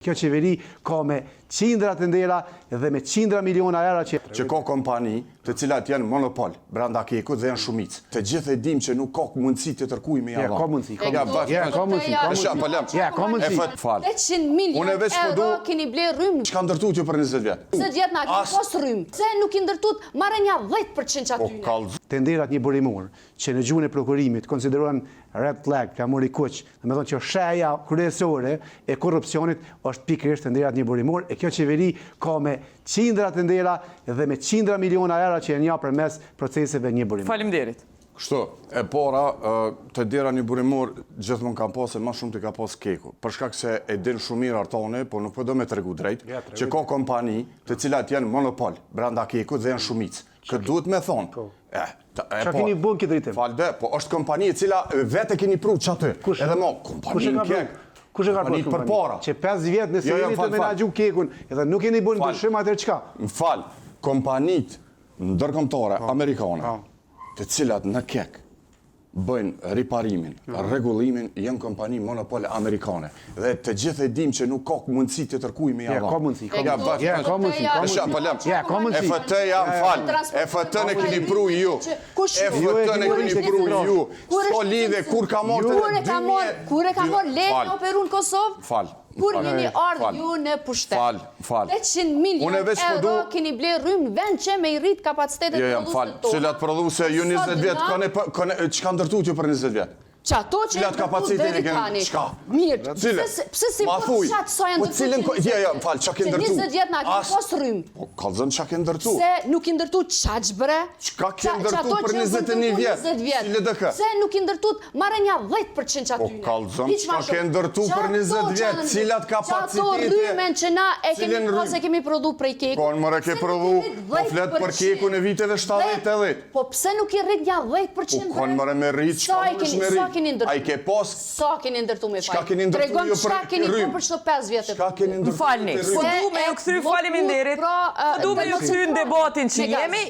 Kjo qeveri ka me qindra të ndera dhe me qindra miliona euro që ka kompani të cilat janë monopol brenda kekut dhe janë shumicë. Të gjithë e dim që nuk ka mundësi të tërkuj me javë. Ka mundësi. Ka mundësi. 800 milion euro keni ble rrymë. Çka ndërtuat ju për 20 vjet? Se gjatë na keni pos rrymë. Se nuk i ndërtuat marrënja 10% aty. Të nderat një burimor që në gjuhën e prokurimit konsiderohen red flag, ka mori kuq, domethënë që sheja kryesore e korrupsionit është pikërisht të nderat një burimor, e kjo qeveri ka me qindra të ndera dhe me qindra miliona euro që janë përmes proceseve një burimor. Faleminderit. Kështu, e para, të dera një burimor gjithmonë ka pasë, ma shumë të ka pasë keku. Për shkak se e din shumë mirë artone, po nuk po do me tregu drejt, që ka kompani të cilat janë monopol brenda kekut dhe janë shumicë. Këtë duhet me thonë. Qa keni bën këtë dritim? Falde, po është kompani e cila vete keni pru që aty. Edhe mo, kompani në kek. Kush e ka bërë për para? Që 5 vjetë nëse jeni të menagju kekun, edhe nuk jeni bën ndryshim atër qka? Më falë, kompanit ndërkombëtare amerikane, të cilat në kek bëjnë riparimin, rregullimin, janë kompani monopole amerikane. Dhe të gjithë e dim që nuk ka mundësi të tërkuj me javë. Ka mundësi. FT-ja, më falë, FT-në keni pru ju. FT-në keni pru ju. S'ko lidhe, kur ka morë të... Kur e ka morë lejtë në operu në Kosovë? Falë. Kur jeni ardhë ju në pushtet? 800 milion euro keni ble rrymë vend që me i rritë kapacitetet produse tonë. Cilat produse ju 20 vjetë, që ka ndërtuat ju për 20 vjetë? Që ato që e ndërtuat dhe rritani. Mirë, pëse si po të shatë sa e ndërtuat? Falë, që ke ndërtuat? Që 20 vjetë na ke pos rrymë. Po, kalëzën që ke ndërtuat? Se nuk i ndërtuat qaq bre? Qka ke ndërtuat për 21 vjetë? Cile dhe kë? Se nuk i ndërtuat marrënja 10% aty. Po, kalëzën që ke ndërtuat për 20 vjetë? Cilat kapacitete? Që ato rrymen që na e kemi pas e kemi produ prej keku. Po, në mëre ke produ, po fletë për keku në viteve 70-80. Po, pse nuk i rrit nja 10% bre? Po, në mëre me rrit, qka a i ke pos... Sa keni ndërtu me fajnë? Shka keni ndërtu jo për rrymë? Tregon qka keni bërë për çdo 5 vjetë? Shka keni ndërtu Më falni, po du me ju këthy faleminderit, po du me ju këthy në debatin që jemi,